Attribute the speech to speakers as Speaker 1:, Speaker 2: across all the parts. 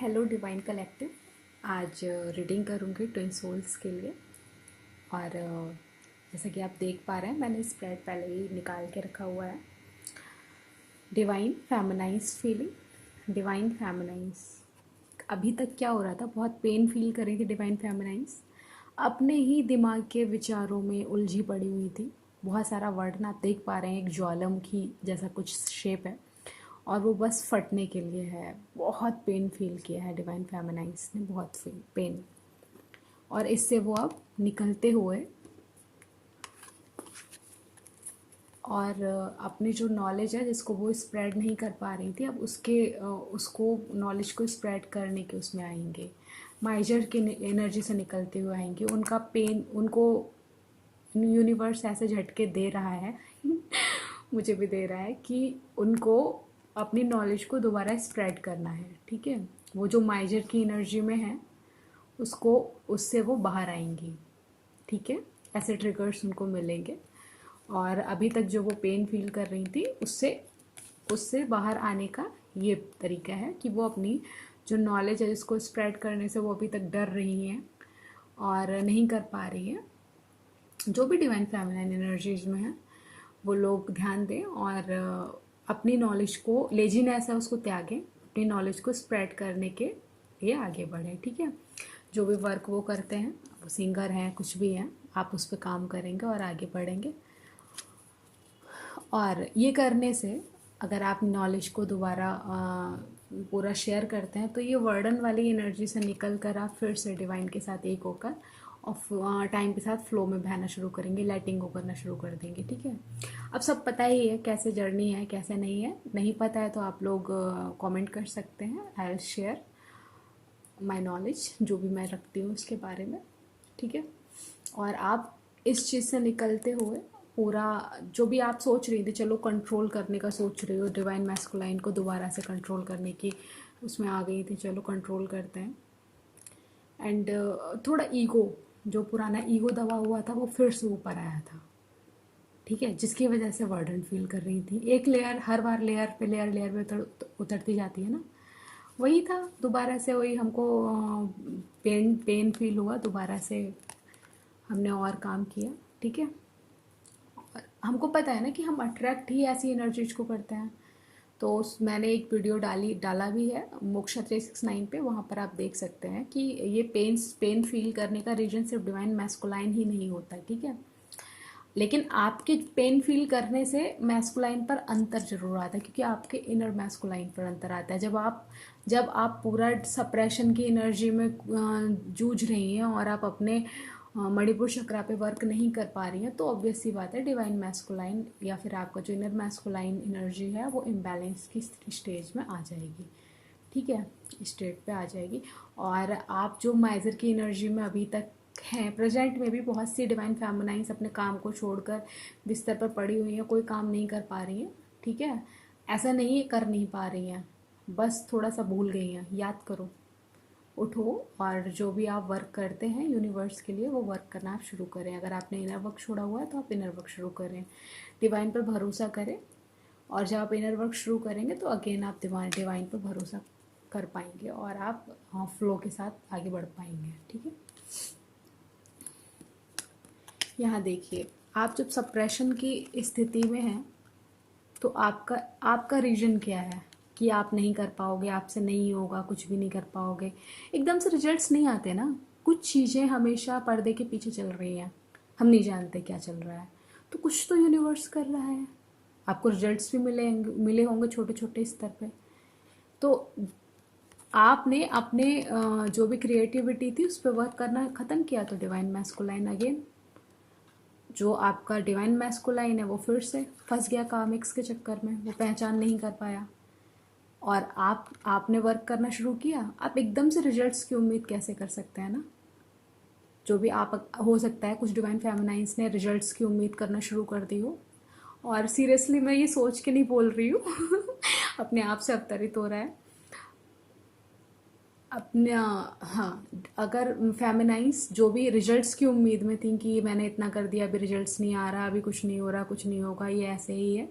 Speaker 1: Hello divine collective. आज reading करूँगी twin souls के लिए। और जैसा कि आप देख पा रहे हैं, मैंने स्प्रेड पहले ही निकाल के रखा हुआ है। Divine feminise feeling. Divine feminise, अभी तक क्या हो रहा था, बहुत पेन फील कर रही थी डिवाइन फेमिनाइज। अपने ही दिमाग के विचारों में उलझी पड़ी हुई थी। बहुत सारा वर्णन आप देख पा रहे हैं, एक ज्वालामुखी जैसा कुछ शेप है और वो बस फटने के लिए है। बहुत पेन फील किया है डिवाइन फेमिनाइज ने, बहुत पेन। और इससे वो अब निकलते हुए और अपनी जो नॉलेज है जिसको वो स्प्रेड नहीं कर पा रही थी, अब उसको नॉलेज को स्प्रेड करने के उसमें आएंगे। माइजर की एनर्जी से निकलते हुए आएंगे। उनका पेन उनको यूनिवर्स ऐसे झटके दे रहा है मुझे भी दे रहा है कि उनको अपनी नॉलेज को दोबारा स्प्रेड करना है। ठीक है, वो जो माइजर की एनर्जी में है उसको उससे वो बाहर आएंगी। ठीक है, ऐसे ट्रिगर्स उनको मिलेंगे। और अभी तक जो वो पेन फील कर रही थी उससे उससे बाहर आने का ये तरीका है कि वो अपनी जो नॉलेज है इसको स्प्रेड करने से वो अभी तक डर रही हैं और नहीं कर पा रही है। जो भी डिवाइन फेमिनाइन एनर्जीज में है वो लोग ध्यान दें और अपनी नॉलेज को, लेजीनेस है उसको त्यागें, अपनी नॉलेज को स्प्रेड करने के लिए आगे बढ़ें। ठीक है, जो भी वर्क वो करते हैं, वो सिंगर हैं, कुछ भी हैं, आप उस पर काम करेंगे और आगे बढ़ेंगे। और ये करने से अगर आप नॉलेज को दोबारा पूरा शेयर करते हैं तो ये वर्डन वाली एनर्जी से निकल कर आप फिर से डिवाइन के साथ एक होकर और टाइम के साथ फ्लो में बहना शुरू करेंगे, लेटिंग गो करना शुरू कर देंगे। ठीक है, अब सब पता ही है कैसे जर्नी है कैसे नहीं है। नहीं पता है तो आप लोग कमेंट कर सकते हैं। I will share my knowledge, जो भी मैं रखती हूँ उसके बारे में। ठीक है, और आप इस चीज़ से निकलते हुए पूरा जो भी आप सोच रही थी, चलो कंट्रोल करने का सोच रही हो, डिवाइन मैस्कुलाइन को दोबारा से कंट्रोल करने की उसमें आ गई थी, चलो कंट्रोल करते हैं। एंड थोड़ा ईगो, जो पुराना ईगो दबा हुआ था वो फिर से ऊपर आया था। ठीक है, जिसकी वजह से वर्डन फील कर रही थी। एक लेयर हर बार लेयर पे उतरती जाती है ना, वही था। दोबारा से वही हमको पेन पेन फील हुआ, दोबारा से हमने और काम किया। ठीक है, हमको पता है ना कि हम अट्रैक्ट ही ऐसी एनर्जीज को करते हैं। तो मैंने एक वीडियो डाला भी है मोक्षा 369 पे, वहाँ पर आप देख सकते हैं कि ये पेन फील करने का रीजन सिर्फ डिवाइन मैस्कुलाइन ही नहीं होता। ठीक है, लेकिन आपके पेन फील करने से मैस्कुलाइन पर अंतर जरूर आता है, क्योंकि आपके इनर मैस्कुलाइन पर अंतर आता है। जब आप पूरा सप्रेशन की एनर्जी में जूझ रही हैं और आप अपने मणिपुर चक्रा पे वर्क नहीं कर पा रही हैं, तो ऑब्वियस सी बात है डिवाइन मैस्कुलाइन या फिर आपका जो इनर मैस्कुलाइन एनर्जी है वो इम्बैलेंस की स्टेज में आ जाएगी। ठीक है, स्टेट पे आ जाएगी। और आप जो माइजर की एनर्जी में अभी तक हैं, प्रेजेंट में भी बहुत सी डिवाइन फेमिनाइंस अपने काम को छोड़कर बिस्तर पर पड़ी हुई हैं, कोई काम नहीं कर पा रही हैं। ठीक है, ऐसा नहीं कर नहीं पा रही हैं, बस थोड़ा सा भूल गई हैं। याद करो, उठो और जो भी आप वर्क करते हैं यूनिवर्स के लिए वो वर्क करना आप शुरू करें। अगर आपने इनर वर्क छोड़ा हुआ है तो आप इनर वर्क शुरू करें, डिवाइन पर भरोसा करें। और जब आप इनर वर्क शुरू करेंगे तो अगेन आप डिवाइन पर भरोसा कर पाएंगे और आप फ्लो के साथ आगे बढ़ पाएंगे। ठीक है, यहाँ देखिए, आप जब सप्रेशन की स्थिति में हैं तो आपका आपका रीजन क्या है कि आप नहीं कर पाओगे, आपसे नहीं होगा, कुछ भी नहीं कर पाओगे। एकदम से रिजल्ट्स नहीं आते ना, कुछ चीज़ें हमेशा पर्दे के पीछे चल रही हैं, हम नहीं जानते क्या चल रहा है। तो कुछ तो यूनिवर्स कर रहा है, आपको रिजल्ट्स भी मिले होंगे छोटे छोटे स्तर पे। तो आपने अपने जो भी क्रिएटिविटी थी उस पर वर्क करना ख़त्म किया तो डिवाइन मैस्कुलाइन अगेन, जो आपका डिवाइन मैस्कुलाइन है वो फिर से फंस गया कामिक्स के चक्कर में, वो पहचान नहीं कर पाया। और आपने वर्क करना शुरू किया। आप एकदम से रिजल्ट्स की उम्मीद कैसे कर सकते हैं ना, जो भी आप हो सकता है कुछ डिवाइन फेमिनाइंस ने रिजल्ट्स की उम्मीद करना शुरू कर दी हो। और सीरियसली मैं ये सोच के नहीं बोल रही हूँ अपने आप से अवतरित हो रहा है अपने। हाँ, अगर फेमिनाइंस जो भी रिजल्ट्स की उम्मीद में थी कि मैंने इतना कर दिया, अभी रिजल्ट्स नहीं आ रहा, अभी कुछ नहीं हो रहा, कुछ नहीं होगा, ये ऐसे ही है,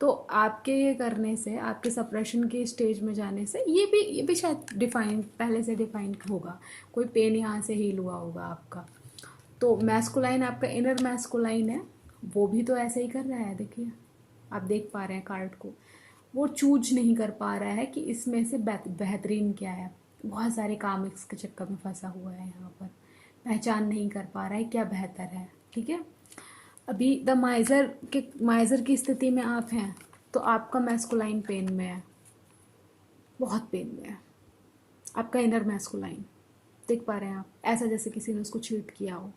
Speaker 1: तो आपके ये करने से, आपके सप्रेशन के स्टेज में जाने से ये भी शायद डिफाइन, पहले से डिफाइन होगा, कोई पेन यहाँ से हील हुआ होगा आपका। तो मैस्कुलाइन, आपका इनर मैस्कुलाइन है, वो भी तो ऐसे ही कर रहा है। देखिए, आप देख पा रहे हैं कार्ड को, वो चूज नहीं कर पा रहा है कि इसमें से बेहतरीन क्या है। बहुत सारे कामिक्स के चक्कर में फंसा हुआ है यहाँ पर, पहचान नहीं कर पा रहा है क्या बेहतर है। ठीक है, अभी द माइजर की स्थिति में आप हैं, तो आपका मैस्कुलाइन पेन में है, बहुत पेन में है आपका इनर मैस्कुलाइन। देख पा रहे हैं आप, ऐसा जैसे किसी ने उसको चीट किया हो।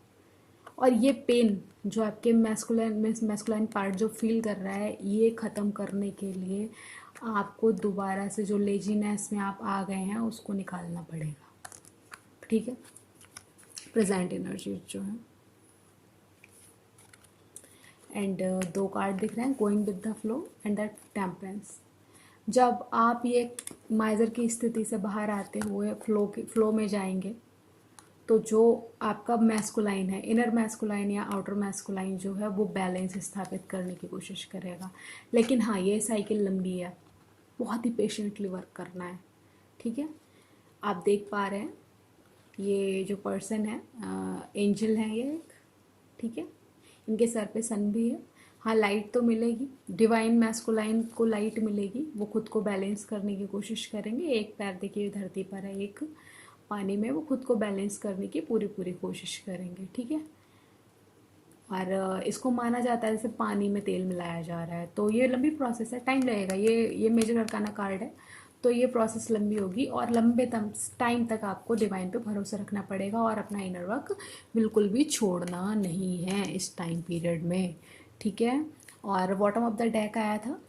Speaker 1: और ये पेन जो आपके मैस्कुलाइन पार्ट जो फील कर रहा है, ये ख़त्म करने के लिए आपको दोबारा से जो लेजीनेस में आप आ गए हैं उसको निकालना पड़ेगा। ठीक है, प्रेजेंट एनर्जी जो है। एंड दो कार्ड दिख रहे हैं, going with the flow and that temperance. जब आप ये माइजर की स्थिति से बाहर आते हुए फ्लो में जाएंगे, तो जो आपका मैस्कुलाइन है, इनर मैस्कुलाइन या आउटर मैस्कुलाइन जो है, वो बैलेंस स्थापित करने की कोशिश करेगा। लेकिन हाँ, ये साइकिल लंबी है, बहुत ही पेशेंटली वर्क करना है। ठीक है, आप देख पा रहे हैं ये जो पर्सन है, एंजल है ये एक। ठीक है, इनके सर पे सन भी है। हाँ, लाइट तो मिलेगी, डिवाइन मैस्कुलाइन को लाइट मिलेगी, वो खुद को बैलेंस करने की कोशिश करेंगे। एक पैर देखिए धरती पर है, एक पानी में, वो खुद को बैलेंस करने की पूरी पूरी कोशिश करेंगे। ठीक है, और इसको माना जाता है जैसे पानी में तेल मिलाया जा रहा है। तो ये लंबी प्रोसेस है, टाइम लगेगा। ये मेजर अरकाना कार्ड है, तो ये प्रोसेस लंबी होगी और लंबे टाइम तक आपको डिवाइन पे भरोसा रखना पड़ेगा और अपना इनर वर्क बिल्कुल भी छोड़ना नहीं है इस टाइम पीरियड में। ठीक है, और बॉटम ऑफ द डेक आया था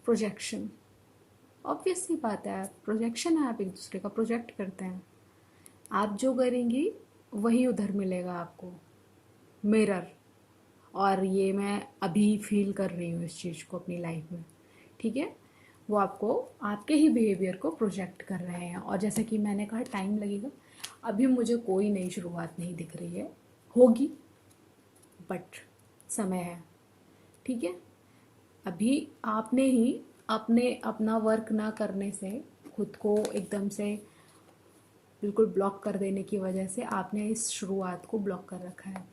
Speaker 1: प्रोजेक्शन। ऑब्वियस सी बात है, प्रोजेक्शन है, आप एक दूसरे का प्रोजेक्ट करते हैं। आप जो करेंगी वही उधर मिलेगा आपको, मिरर। और ये मैं अभी फील कर रही हूँ इस चीज़ को अपनी लाइफ में। ठीक है, वो आपको आपके ही बिहेवियर को प्रोजेक्ट कर रहे हैं। और जैसा कि मैंने कहा, टाइम लगेगा। अभी मुझे कोई नई शुरुआत नहीं दिख रही है, होगी बट समय है। ठीक है, अभी आपने ही अपना वर्क ना करने से, खुद को एकदम से बिल्कुल ब्लॉक कर देने की वजह से आपने इस शुरुआत को ब्लॉक कर रखा है।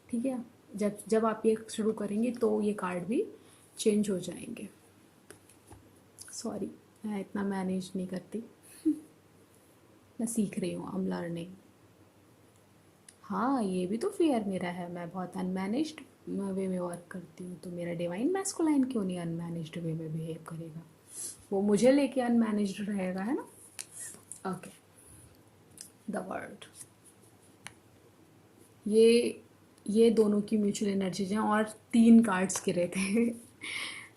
Speaker 1: ठीक है, जब जब आप ये शुरू करेंगे तो ये कार्ड भी चेंज हो जाएंगे। सॉरी, मैं इतना मैनेज नहीं करती, मैं सीख रही हूँ, आई एम लर्निंग। हाँ, ये भी तो फियर मेरा है, मैं बहुत अनमैनेज्ड वे में वर्क करती हूँ, तो मेरा डिवाइन मैस्कुलाइन क्यों नहीं अनमैनेज्ड वे में बिहेव करेगा? वो मुझे लेके अनमैनेज्ड रहेगा, है ना? Okay, the world. ये दोनों की म्यूचुअल एनर्जीज हैं और 3 कार्ड्स गिरे थे।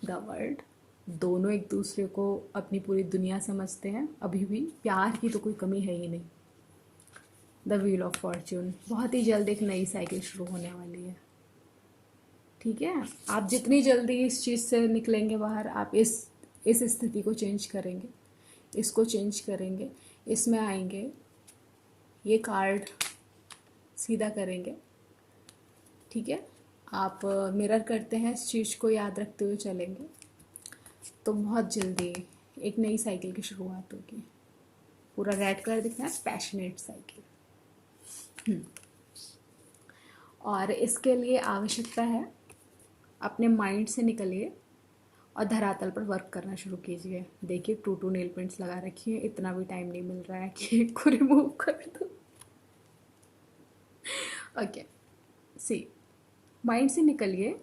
Speaker 1: द वर्ल्ड, दोनों एक दूसरे को अपनी पूरी दुनिया समझते हैं, अभी भी प्यार की तो कोई कमी है ही नहीं। द व्हील ऑफ फॉर्च्यून, बहुत ही जल्द एक नई साइकिल शुरू होने वाली है। ठीक है, आप जितनी जल्दी इस चीज़ से निकलेंगे बाहर, आप इस स्थिति को चेंज करेंगे, इसको चेंज करेंगे, इसमें आएंगे, ये कार्ड सीधा करेंगे। ठीक है, आप मिरर करते हैं, इस चीज़ को याद रखते हुए चलेंगे, तो बहुत जल्दी एक नई साइकिल की शुरुआत होगी। पूरा रेड कलर दिख रहा है, पैशनेट साइकिल। और इसके लिए आवश्यकता है, अपने माइंड से निकलिए और धरातल पर वर्क करना शुरू कीजिए। देखिए, 2 नेल पेंट्स लगा रखी है, इतना भी टाइम नहीं मिल रहा है कि एक को रिमूव कर दो। ओके, सी, माइंड से निकलिए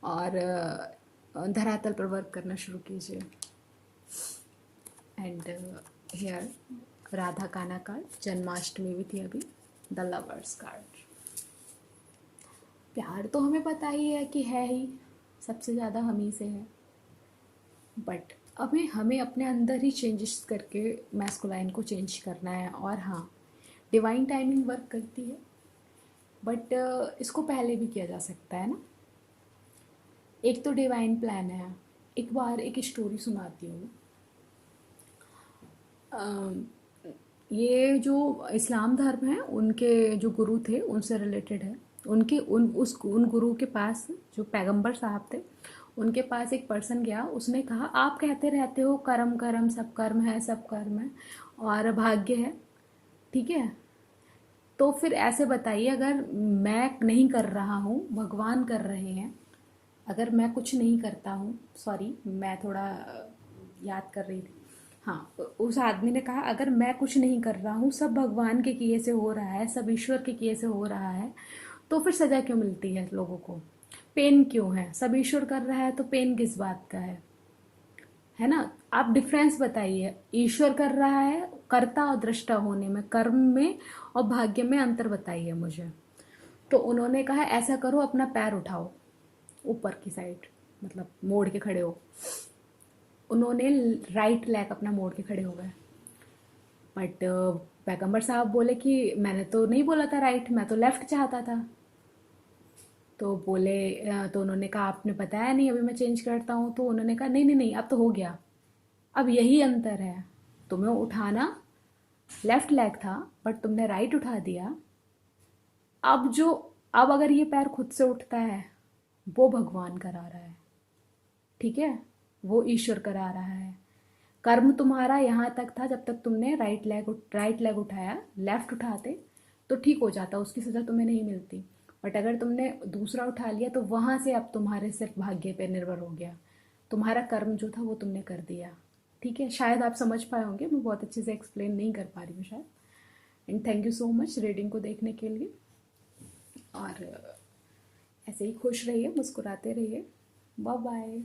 Speaker 1: और धरातल पर वर्क करना शुरू कीजिए। एंड हियर राधा काना कार्ड, जन्माष्टमी भी थी अभी। द लवर्स कार्ड, प्यार तो हमें पता ही है कि है ही, सबसे ज़्यादा हम ही से है, बट हमें अपने अंदर ही चेंजेस करके मैस्कुलाइन को चेंज करना है। और हाँ, डिवाइन टाइमिंग वर्क करती है, बट इसको पहले भी किया जा सकता है ना। एक तो डिवाइन प्लान है। एक बार एक स्टोरी सुनाती हूँ। ये जो इस्लाम धर्म है, उनके जो गुरु थे, उनसे रिलेटेड है। उन गुरु के पास, जो पैगंबर साहब थे, उनके पास एक पर्सन गया। उसने कहा आप कहते रहते हो कर्म कर्म, सब कर्म है, सब कर्म है और भाग्य है, ठीक है, तो फिर ऐसे बताइए, अगर मैं नहीं कर रहा हूँ, भगवान कर रहे हैं, अगर मैं कुछ नहीं करता हूँ, सॉरी मैं थोड़ा याद कर रही थी, हाँ, उस आदमी ने कहा अगर मैं कुछ नहीं कर रहा हूँ, सब भगवान के किए से हो रहा है, सब ईश्वर के किए से हो रहा है, तो फिर सजा क्यों मिलती है लोगों को, पेन क्यों है, सब ईश्वर कर रहा है तो पेन किस बात का है ना। आप डिफरेंस बताइए, ईश्वर कर रहा है, कर्ता और दृष्टा होने में, कर्म में और भाग्य में अंतर बताइए मुझे। तो उन्होंने कहा ऐसा करो, अपना पैर उठाओ ऊपर की साइड, मतलब मोड़ के खड़े हो। उन्होंने राइट लेग अपना मोड़ के खड़े हो गए, बट पैगंबर साहब बोले कि मैंने तो नहीं बोला था राइट, मैं तो लेफ्ट चाहता था। तो बोले तो उन्होंने कहा आपने बताया नहीं, अभी मैं चेंज करता हूँ। तो उन्होंने कहा नहीं नहीं नहीं, अब तो हो गया, अब यही अंतर है, तुम्हें उठाना लेफ्ट लेग था बट तुमने राइट उठा दिया। अब जो, अब अगर ये पैर खुद से उठता है, वो भगवान करा रहा है, ठीक है, वो ईश्वर करा रहा है। कर्म तुम्हारा यहाँ तक था जब तक तुमने राइट लेग उठाया, लेफ्ट उठाते तो ठीक हो जाता, उसकी सज़ा तुम्हें नहीं मिलती। बट अगर तुमने दूसरा उठा लिया तो वहाँ से अब तुम्हारे सिर्फ भाग्य पे निर्भर हो गया, तुम्हारा कर्म जो था वो तुमने कर दिया। ठीक है, शायद आप समझ पाए होंगे, मैं बहुत अच्छे से एक्सप्लेन नहीं कर पा रही हूँ शायद। And thank you so much reading को देखने के लिए, और ऐसे ही खुश रहिए, मुस्कुराते रहिए। Bye bye.